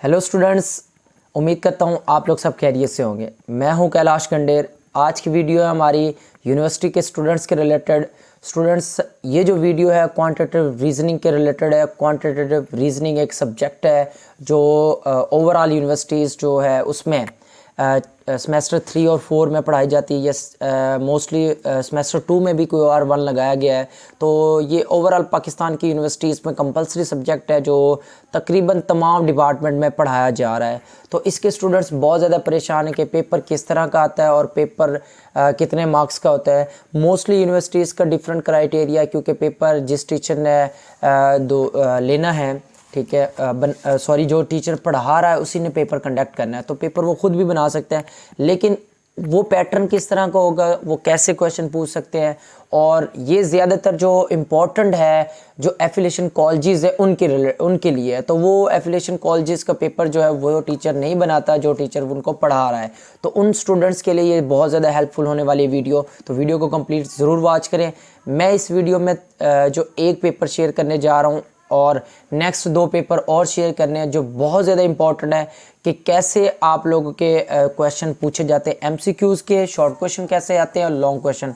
Hello students, उम्मीद करता हूँ आप लोग सब खैरियत से होंगे। मैं हूँ कैलाश कंडेर। आज की वीडियो है हमारी यूनिवर्सिटी के स्टूडेंट्स के रिलेटेड। स्टूडेंट्स, ये जो वीडियो है क्वांटिटेटिव रीजनिंग के रिलेटेड है। क्वांटिटेटिव रीजनिंग एक सब्जेक्ट है जो ओवरऑल यूनिवर्सिटीज़ जो है उसमें सेमेस्टर 3 और 4 में पढ़ाई जाती है। या मोस्टली सेमेस्टर 2 में भी कोई और वन लगाया गया है। तो ये ओवरऑल पाकिस्तान की यूनिवर्सिटीज़ में कंपलसरी सब्जेक्ट है जो तकरीबन तमाम डिपार्टमेंट में पढ़ाया जा रहा है। तो इसके स्टूडेंट्स बहुत ज़्यादा परेशान हैं कि पेपर किस तरह का आता है और पेपर कितने मार्क्स का होता है। मोस्टली यूनिवर्सिटीज़ का डिफरेंट क्राइटेरिया, क्योंकि पेपर जिस टीचर ने लेना है, ठीक है, सॉरी, जो टीचर पढ़ा रहा है उसी ने पेपर कंडक्ट करना है। तो पेपर वो खुद भी बना सकते हैं, लेकिन वो पैटर्न किस तरह का होगा, वो कैसे क्वेश्चन पूछ सकते हैं, और ये ज़्यादातर जो इम्पोर्टेंट है जो एफिलिएशन कॉलेजेस है उनके लिए है। तो वो एफिलिएशन कॉलेजेस का पेपर जो है वो टीचर नहीं बनाता जो टीचर उनको पढ़ा रहा है। तो उन स्टूडेंट्स के लिए ये बहुत ज़्यादा हेल्पफुल होने वाली वीडियो। तो वीडियो को कंप्लीट ज़रूर वॉच करें। मैं इस वीडियो में जो एक पेपर शेयर करने जा रहा हूँ और नेक्स्ट 2 पेपर और शेयर करने हैं जो बहुत ज़्यादा इंपॉर्टेंट है कि कैसे आप लोगों के क्वेश्चन पूछे जाते हैं। एमसीक्यूज़ के शॉर्ट क्वेश्चन कैसे आते हैं और लॉन्ग क्वेश्चन।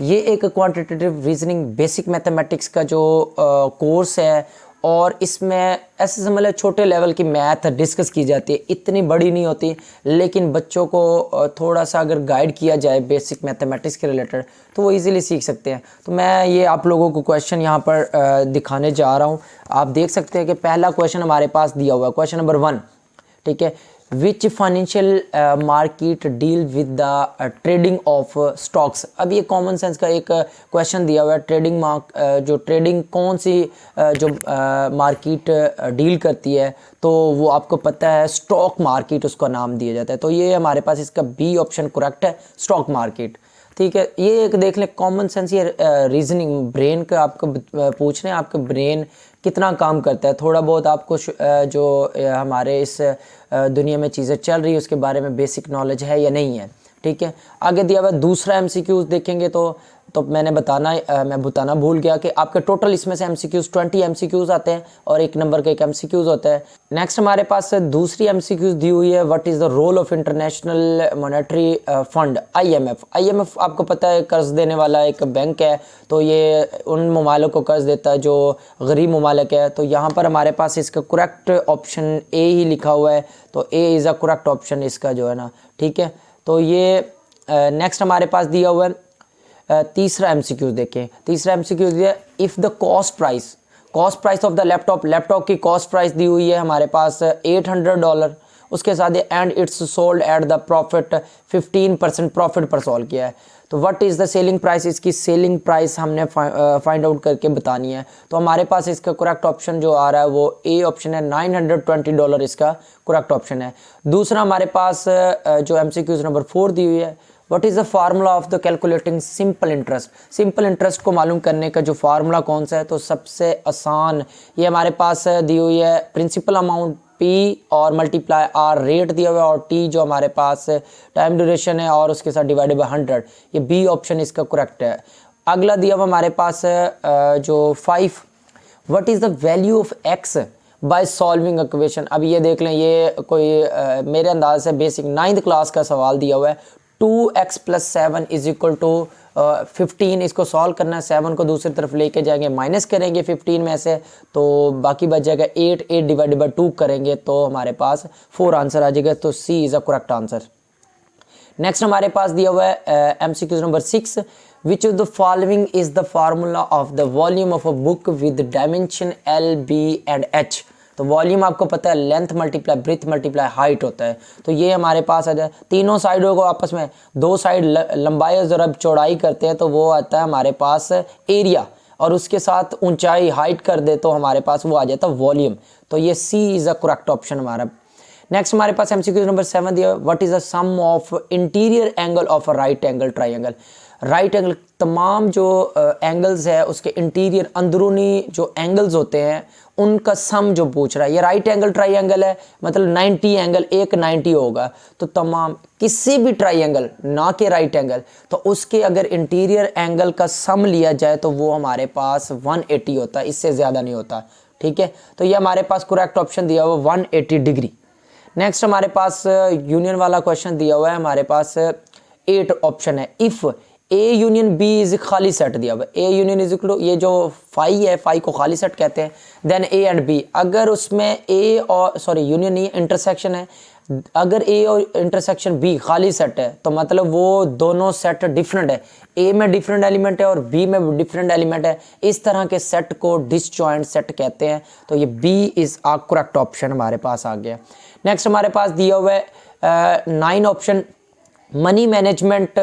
ये एक क्वांटिटेटिव रीजनिंग बेसिक मैथमेटिक्स का जो कोर्स है, और इसमें ऐसे समझ लो छोटे लेवल की मैथ डिस्कस की जाती है। इतनी बड़ी नहीं होती, लेकिन बच्चों को थोड़ा सा अगर गाइड किया जाए बेसिक मैथमेटिक्स के रिलेटेड तो वो इजीली सीख सकते हैं। तो मैं ये आप लोगों को क्वेश्चन यहाँ पर दिखाने जा रहा हूँ। आप देख सकते हैं कि पहला क्वेश्चन हमारे पास दिया हुआ है, क्वेश्चन नंबर 1, ठीक है। Which financial market deal with the trading of stocks. अब ये कॉमन सेंस का एक क्वेश्चन दिया हुआ है। जो ट्रेडिंग कौन सी जो मार्केट डील करती है, तो वो आपको पता है स्टॉक मार्केट उसका नाम दिया जाता है। तो ये हमारे पास इसका बी ऑप्शन करेक्ट है, स्टॉक मार्केट, ठीक है। ये एक देख लें कॉमन सेंस, ये रीजनिंग ब्रेन का आपको पूछ रहे हैं, आपका ब्रेन कितना काम करता है। थोड़ा बहुत आपको जो हमारे इस दुनिया में चीज़ें चल रही है उसके बारे में बेसिक नॉलेज है या नहीं है, ठीक है। आगे दिया हुआ दूसरा एमसीक्यूज़ देखेंगे तो मैं बताना भूल गया कि आपके टोटल इसमें से एमसीक्यूज़ 20 एमसीक्यूज़ आते हैं और 1 नंबर का एक एमसीक्यूज़ होता है। नेक्स्ट हमारे पास दूसरी एमसीक्यूज़ दी हुई है, what is the role of international monetary fund, IMF. आपको पता है कर्ज देने वाला एक बैंक है। तो ये उन ममालिक को कर्ज देता है जो गरीब ममालिक है। तो यहाँ पर हमारे पास इसका करेक्ट ऑप्शन ए ही लिखा हुआ है। तो A is a correct option इसका जो है ना, ठीक है। तो ये नेक्स्ट हमारे पास दिया हुआ है तीसरा एमसीक्यू देखें। तीसरा एमसीक्यू दिया, if the cost price of the laptop की कॉस्ट प्राइस दी हुई है हमारे पास $800। उसके साथ and it's sold at the profit 15% profit पर सोल्व किया है। तो what is the selling price, इसकी सेलिंग प्राइस हमने फाइंड आउट करके बतानी है। तो हमारे पास इसका करेक्ट ऑप्शन जो आ रहा है वो ए ऑप्शन है, $920 इसका करेक्ट ऑप्शन है। दूसरा हमारे पास जो एमसीक्यूज नंबर 4 दी हुई है, what is the formula of the calculating simple interest. Simple interest को मालूम करने का जो फार्मूला कौन सा है, तो सबसे आसान ये हमारे पास दी हुई है, प्रिंसिपल अमाउंट पी और मल्टीप्लाई आर रेट दिया हुआ है, और टी जो हमारे पास टाइम ड्यूरेशन है और उसके साथ डिवाइडेड बाय 100। ये बी ऑप्शन इसका करेक्ट है। अगला दिया हुआ हमारे पास जो 5, what is the value of x by solving equation. अब ये देख लें, ये कोई मेरे अंदाज से बेसिक 9th क्लास का सवाल दिया हुआ है। 2x + 7 = 15। इसको सॉल्व करना है। 7 को दूसरी तरफ लेके जाएंगे, माइनस करेंगे 15 में से, तो बाकी बच जाएगा 8 डिवाइडेड बाय 2 करेंगे तो हमारे पास 4 आंसर आ जाएगा। तो C is a correct answer. Next हमारे पास दिया हुआ है MCQ number 6, which of the following is the formula of the volume of a book with dimension L, B and H। तो वॉल्यूम आपको पता है length multiply breadth multiply height होता है। तो ये हमारे पास आ जाए, तीनों साइडों को आपस में 2 साइड लंबाई और ज़रा चौड़ाई करते हैं तो वो आता है हमारे पास एरिया, और उसके साथ ऊंचाई हाइट कर दे तो हमारे पास वो आ जाता है वॉल्यूम। तो ये C is a correct option हमारा। नेक्स्ट हमारे पास एमसीक्यू नंबर 7 दिया, what is the sum of interior angle of a right angle triangle. Right angle, तमाम जो एंगल्स है उसके इंटीरियर अंदरूनी जो एंगल्स होते हैं उनका सम जो पूछ रहा है। ये राइट एंगल ट्राइंगल है, मतलब 90 एंगल, एक 90 होगा। तो तमाम किसी भी ट्राइंगल, ना कि राइट एंगल, तो उसके अगर इंटीरियर एंगल का सम लिया जाए तो वो हमारे पास 180 होता है, इससे ज़्यादा नहीं होता, ठीक है। तो ये हमारे पास करेक्ट ऑप्शन दिया हुआ 180 डिग्री, नेक्स्ट हमारे पास यूनियन वाला क्वेश्चन दिया हुआ है, हमारे पास 8 ऑप्शन है। If A union B is खाली सेट दिया हुआ है, A union is equal to, ये जो फाई है, फाई को खाली सेट कहते हैं। देन ए एंड बी, अगर उसमें ए और सॉरी यूनियन नहीं इंटरसेक्शन है, अगर ए और इंटरसेक्शन बी खाली सेट है तो मतलब वो दोनों सेट डिफरेंट है, ए में डिफरेंट एलिमेंट है और बी में डिफरेंट एलिमेंट है, इस तरह के सेट को डिसजॉइंट सेट कहते हैं। तो ये B is a correct option हमारे पास आ गया। नेक्स्ट हमारे पास दिया हुआ है 9 ऑप्शन, मनी मैनेजमेंट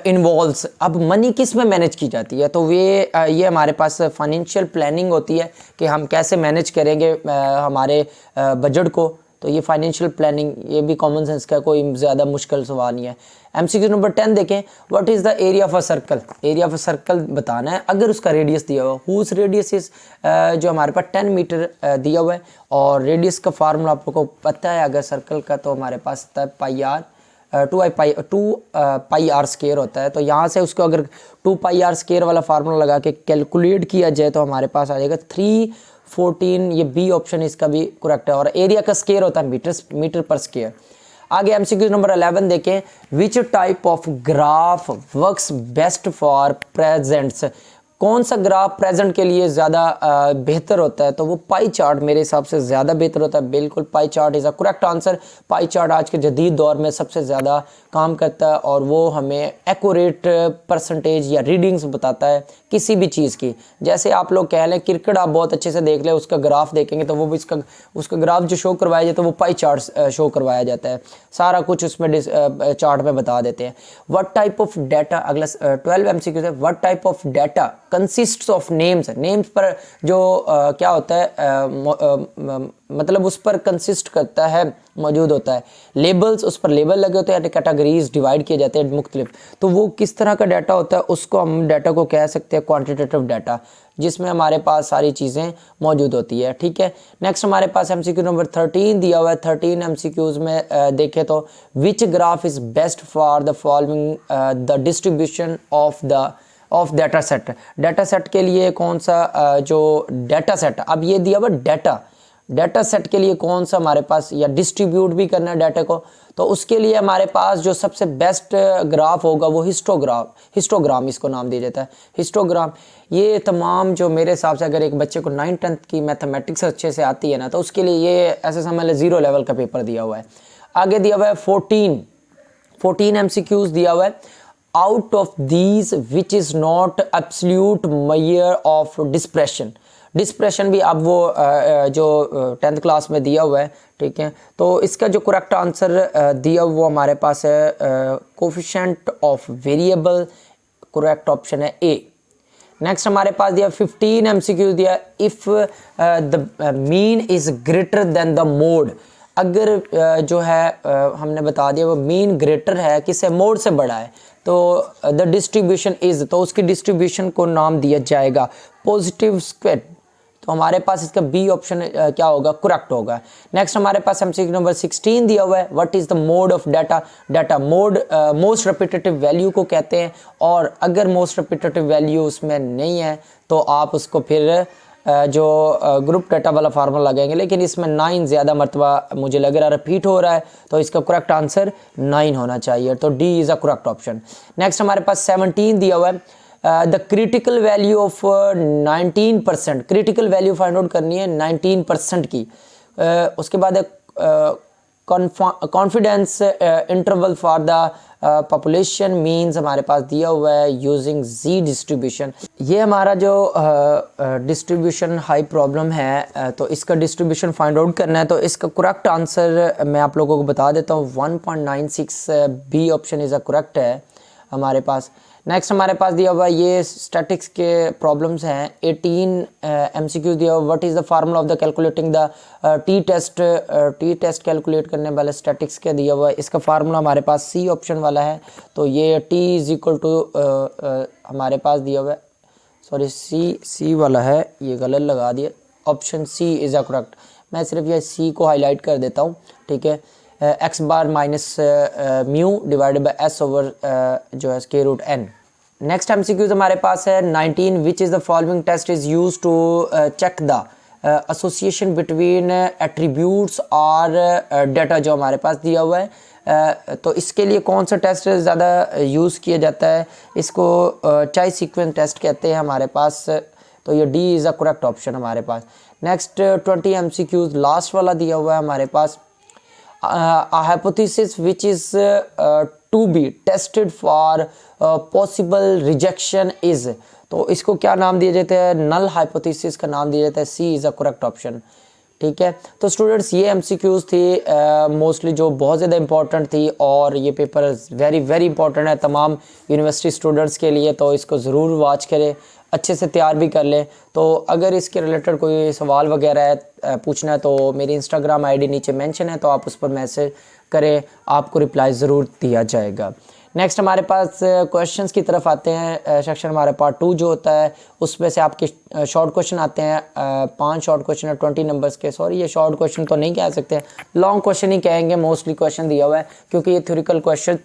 इन्वॉल्व्स। अब मनी किस में मैनेज की जाती है, तो ये हमारे पास फाइनेंशियल प्लानिंग होती है कि हम कैसे मैनेज करेंगे हमारे बजट को। तो ये फाइनेंशियल प्लानिंग, ये भी कॉमन सेंस का, कोई ज़्यादा मुश्किल सवाल नहीं है। एमसीक्यू नंबर 10 देखें, what is the area of a circle. Area of a circle बताना है अगर उसका रेडियस दिया हुआ, हुज रेडियस इज, जो हमारे पास 10 मीटर दिया हुआ है, और रेडियस का फार्मूला आप लोगों को पता है अगर सर्कल का, तो हमारे पास होता है पाई आर, 2 पाई आर स्केयर होता है। तो यहाँ से उसको अगर 2 पाई आर स्केयर वाला फार्मूला लगा के कैलकुलेट किया जाए तो हमारे पास आ जाएगा 314। ये बी ऑप्शन इसका भी करेक्ट है, और एरिया का स्केयर होता है मीटर पर स्केयर। आगे एमसीक्यू नंबर 11 देखें, which type of graph works best for presents. कौन सा ग्राफ प्रेजेंट के लिए ज़्यादा बेहतर होता है, तो वो पाई चार्ट मेरे हिसाब से ज़्यादा बेहतर होता है। बिल्कुल pie chart is a correct answer. Pie chart आज के जदीद दौर में सबसे ज़्यादा काम करता है और वो हमें एक्यूरेट परसेंटेज या रीडिंग्स बताता है किसी भी चीज़ की। जैसे आप लोग कह लें क्रिकेट, आप बहुत अच्छे से देख लें, उसका ग्राफ देखेंगे तो वो भी उसका ग्राफ जो शो करवाया जाए तो वो पाई चार्ट शो करवाया जाता है, सारा कुछ उसमें चार्ट में बता देते हैं। व्हाट टाइप ऑफ डाटा, अगला 12 एमसीक्यू है, what type of data consists of names. Names पर जो क्या होता है, मतलब उस पर कंसिस्ट करता है, मौजूद होता है। लेबल्स, उस पर लेबल लगे होते हैं, कैटेगरीज डिवाइड किए जाते हैं मुख्तलिफ। तो वो किस तरह का डाटा होता है, उसको हम डाटा को कह सकते हैं क्वांटिटेटिव डाटा, जिसमें हमारे पास सारी चीज़ें मौजूद होती है। ठीक है, नेक्स्ट हमारे पास एमसीक्यू नंबर 13 दिया हुआ है। 13 एमसीक्यूज़ में देखें तो, which graph is best for the following the distribution of data set. Data set के लिए कौन सा जो डाटा सेट, अब ये दिया हुआ डाटा सेट के लिए कौन सा हमारे पास, या डिस्ट्रीब्यूट भी करना है डाटा को, तो उसके लिए हमारे पास जो सबसे बेस्ट ग्राफ होगा वो हिस्टोग्राम इसको नाम दिया जाता है, हिस्टोग्राम। ये तमाम जो मेरे हिसाब से अगर एक बच्चे को 9th-10th की मैथमेटिक्स अच्छे से आती है ना, तो उसके लिए ये ऐसे समझ लें 0 लेवल का पेपर दिया हुआ है। आगे दिया हुआ है 14 एमसीक्यूज दिया हुआ है। Out of these which is not absolute measure of depression भी अब वो जो 10th क्लास में दिया हुआ है। ठीक है, तो इसका जो करेक्ट आंसर दिया वो हमारे पास है coefficient of variable, correct option है ए। नेक्स्ट हमारे पास दिया 15 एमसीक्यू दिया, if the mean is greater than the mode. अगर जो है हमने बता दिया वो मीन ग्रेटर है, किससे, मोड से बड़ा है, तो द डिस्ट्रीब्यूशन इज़, तो उसकी डिस्ट्रीब्यूशन को नाम दिया जाएगा पॉजिटिव स्क्वायर। तो हमारे पास इसका बी ऑप्शन क्या होगा, करेक्ट होगा। नेक्स्ट हमारे पास एमसीक्यू नंबर 16 दिया हुआ है, what is the mode of data mode most repetitive value को कहते हैं, और अगर मोस्ट रिपीटेटिव वैल्यू उसमें नहीं है तो आप उसको फिर जो ग्रुप डाटा वाला फार्मूला लगाएंगे, लेकिन इसमें 9 ज़्यादा मरतबा मुझे लग रहा है रिपीट हो रहा है, तो इसका करेक्ट आंसर 9 होना चाहिए, तो D is a correct option. Next हमारे पास 17 दिया हुआ है, the critical value of 19%, critical value find out करनी है 19% की। उसके बाद confidence interval for the population means हमारे पास दिया हुआ है यूजिंग जी डिस्ट्रीब्यूशन। ये हमारा जो डिस्ट्रीब्यूशन हाई प्रॉब्लम है, तो इसका डिस्ट्रीब्यूशन फाइंड आउट करना है, तो इसका करेक्ट आंसर मैं आप लोगों को बता देता हूँ, 1.96 B option is a correct है हमारे पास। नेक्स्ट हमारे पास दिया हुआ ये स्टैटिक्स के प्रॉब्लम्स हैं। 18 एमसीक्यू दिया हुआ, what is the formula of the calculating the T test calculate करने वाले स्टैटिक्स के दिया हुआ है, इसका फार्मूला हमारे पास सी ऑप्शन वाला है, तो ये टी इज़ इक्वल टू हमारे पास दिया हुआ है, सॉरी सी वाला है, ये गलत लगा दिया, option C is a correct. मैं सिर्फ ये सी को हाईलाइट कर देता हूँ, ठीक है, X bar minus mu divided by S over जो है square root N. Next MCQs हमारे पास है 19, which is the following test is use to check the association between attributes और डाटा जो हमारे पास दिया हुआ है। तो इसके लिए कौन सा टेस्ट ज़्यादा यूज़ किया जाता है, इसको चॉइस सीक्वेंस टेस्ट कहते हैं हमारे पास। तो ये D is a correct option हमारे पास। नेक्स्ट 20 MCQs लास्ट वाला दिया हुआ है हमारे पास। A hypothesis which is to be tested for possible rejection is, तो इसको क्या नाम दिया जाता है, नल हाइपोथेसिस का नाम दिया जाता है। सी इज़ अ करेक्ट ऑप्शन। ठीक है, तो स्टूडेंट्स ये MCQs थी मोस्टली जो बहुत ज़्यादा इंपॉर्टेंट थी, और ये पेपर वेरी वेरी इंपॉर्टेंट है तमाम यूनिवर्सिटी स्टूडेंट्स के लिए। तो इसको ज़रूर वॉच करें, अच्छे से तैयार भी कर लें। तो अगर इसके रिलेटेड कोई सवाल वगैरह है पूछना है तो मेरी इंस्टाग्राम आईडी नीचे मेंशन है, तो आप उस पर मैसेज करें, आपको रिप्लाई ज़रूर दिया जाएगा। नेक्स्ट हमारे पास क्वेश्चंस की तरफ आते हैं। सेक्शन हमारे पार्ट 2 जो होता है उसमें से आपके शॉर्ट क्वेश्चन आते हैं। 5 शॉर्ट क्वेश्चन है 20 नंबर्स के। सॉरी, ये शॉर्ट क्वेश्चन तो नहीं कह सकते, लॉन्ग क्वेश्चन ही कहेंगे। मोस्टली क्वेश्चन दिया हुआ है क्योंकि ये थ्योरिकल क्वेश्चन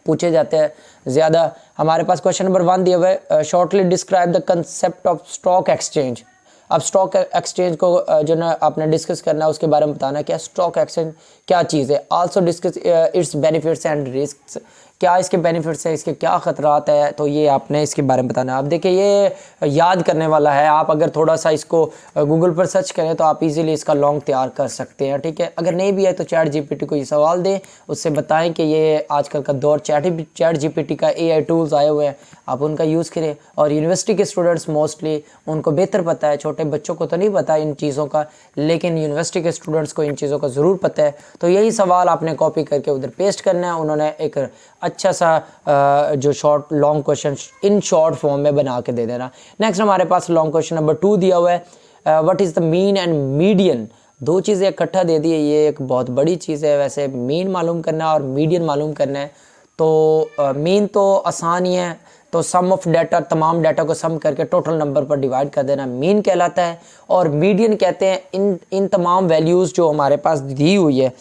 पूछे जाते हैं ज़्यादा। हमारे पास क्वेश्चन नंबर 1 दिया हुआ है, shortly describe the concept of stock exchange. अब स्टॉक एक्सचेंज को जो ना आपने डिस्कस करना है, उसके बारे में बताना है क्या स्टॉक एक्सचेंज क्या चीज़ है। Also discuss it's benefits and risks, क्या इसके बेनिफिट्स है, इसके क्या ख़तरात है, तो ये आपने इसके बारे में बताना है। आप देखिए ये याद करने वाला है, आप अगर थोड़ा सा इसको गूगल पर सर्च करें तो आप इजीली इसका लॉन्ग तैयार कर सकते हैं। ठीक है, अगर नहीं भी है तो चैट जीपीटी को ये सवाल दें, उससे बताएं कि ये आजकल का दौर चैट जीपीटी का AI टूल्स आए हुए हैं, आप उनका यूज़ करें। और यूनिवर्सिटी के स्टूडेंट्स मोस्टली उनको बेहतर पता है, छोटे बच्चों को तो नहीं पता इन चीज़ों का, लेकिन यूनिवर्सिटी के स्टूडेंट्स को इन चीज़ों का ज़रूर पता है। तो यही सवाल आपने कॉपी करके उधर पेस्ट करना है। उन्होंने एक अच्छा सा जो short long question in short form में बना के दे देना। नेक्स्ट हमारे पास लॉन्ग क्वेश्चन नंबर 2 दिया हुआ है, what is the mean and median. दो चीज़ें इकट्ठा दे दी है, ये एक बहुत बड़ी चीज़ है। वैसे मीन मालूम करना और मीडियन मालूम करना है, तो मीन तो आसान ही है, तो सम ऑफ डाटा, तमाम डाटा को सम करके टोटल नंबर पर डिवाइड कर देना मीन कहलाता है। और मीडियन कहते हैं इन तमाम वैल्यूज़ जो हमारे पास दी हुई है,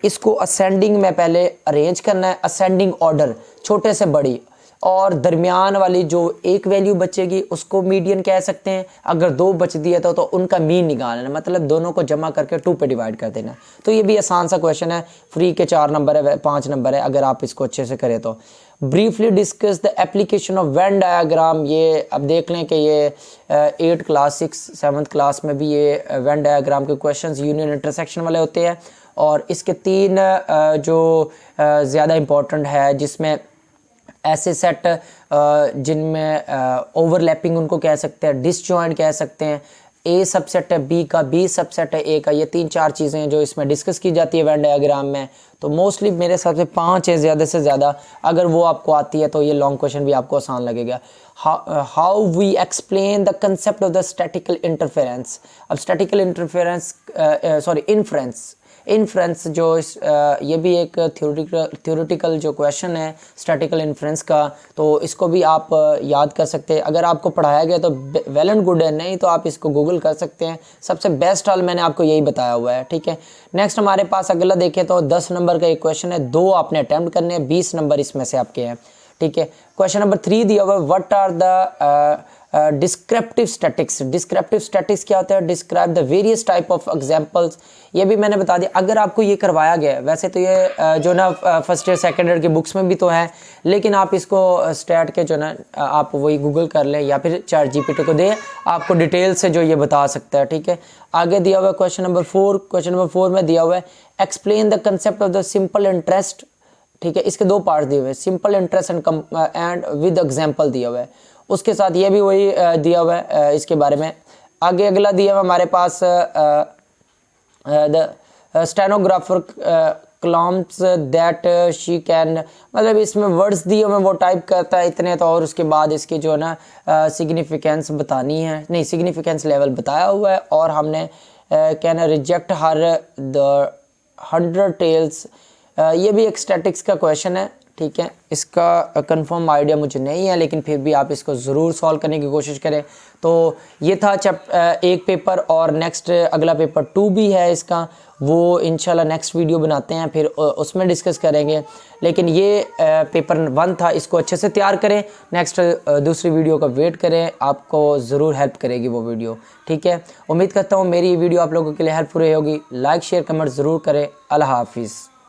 इसको असेंडिंग में पहले अरेंज करना है, असेंडिंग ऑर्डर, छोटे से बड़ी, और दरमियान वाली जो एक वैल्यू बचेगी उसको मीडियन कह सकते हैं। अगर 2 बच दिया तो उनका मीन निकालना, मतलब दोनों को जमा करके 2 पे डिवाइड कर देना। तो ये भी आसान सा क्वेश्चन है, फ्री के 4 नंबर है, 5 नंबर है अगर आप इसको अच्छे से करें तो। Briefly discuss the application of Venn diagram. ये अब देख लें कि ये 8th class 6th 7th class में भी ये वेन डायग्राम के क्वेश्चंस यूनियन इंटरसेक्शन वाले होते हैं। और इसके 3 जो ज़्यादा इम्पोर्टेंट है, जिसमें ऐसे सेट जिनमें ओवरलैपिंग उनको कह सकते हैं, डिसजॉइंट कह सकते हैं, ए सबसेट है बी का, बी सबसेट है ए का, ये 3-4 चीज़ें हैं जो इसमें डिस्कस की जाती है वेन डायग्राम में। तो मोस्टली मेरे हिसाब से 5 है ज़्यादा से ज़्यादा, अगर वो आपको आती है तो ये लॉन्ग क्वेश्चन भी आपको आसान लगेगा। How we explain the concept of the statistical interference. अब स्टैटिकल इंटरफेरेंस इन्फ्रेंस जो ये भी एक थ्योरेटिकल जो क्वेश्चन है स्टैटिकल इन्फ्रेंस का, तो इसको भी आप याद कर सकते हैं। अगर आपको पढ़ाया गया तो वेल एंड गुड है, नहीं तो आप इसको गूगल कर सकते हैं। सबसे बेस्ट हाल मैंने आपको यही बताया हुआ है। ठीक है, नेक्स्ट हमारे पास अगला देखें तो 10 नंबर का एक क्वेश्चन है, 2 आपने अटैम्प्ट करने हैं, 20 नंबर इसमें से आपके हैं। ठीक है, क्वेश्चन नंबर 3 दिया हुआ है, what are the descriptive statistics. Descriptive statistics क्या होता है, describe the various type of examples. ये भी मैंने बता दिया, अगर आपको ये करवाया गया है, वैसे तो ये जो ना फर्स्ट ईयर सेकेंड ईयर की बुक्स में भी तो है, लेकिन आप इसको स्टैट के जो ना आप वही गूगल कर लें या फिर चैट जीपीटी को दें, आपको डिटेल से जो ये बता सकता है। ठीक है, आगे दिया हुआ है क्वेश्चन नंबर 4। क्वेश्चन नंबर 4 में दिया हुआ है, explain the concept of the simple interest. ठीक है, इसके 2 पार्ट दिए हुए हैं, simple interest and with example दिया हुआ है। उसके साथ ये भी वही दिया हुआ है इसके बारे में। आगे अगला दिया हुआ हमारे पास the stenographer claims that she can, मतलब इसमें वर्ड्स दिए हुए वो टाइप करता है इतने, तो और उसके बाद इसकी जो है ना सिग्निफिकेंस बतानी है, नहीं सिग्निफिकेंस लेवल बताया हुआ है। और हमने can reject her the 100 tails, ये भी एक स्टैटिक्स का क्वेश्चन है। ठीक है। इसका कंफर्म आइडिया मुझे नहीं है, लेकिन फिर भी आप इसको ज़रूर सॉल्व करने की कोशिश करें। तो ये था एक पेपर, और नेक्स्ट अगला पेपर 2 भी है इसका, वो इंशाल्लाह नेक्स्ट वीडियो बनाते हैं, फिर उसमें डिस्कस करेंगे। लेकिन ये पेपर 1 था, इसको अच्छे से तैयार करें, नेक्स्ट दूसरी वीडियो का वेट करें, आपको ज़रूर हेल्प करेगी वो वीडियो, ठीक है। उम्मीद करता हूँ मेरी ये वीडियो आप लोगों के लिए हेल्पफुल रही होगी। लाइक शेयर कमेंट ज़रूर करें। अल्लाह हाफिज़।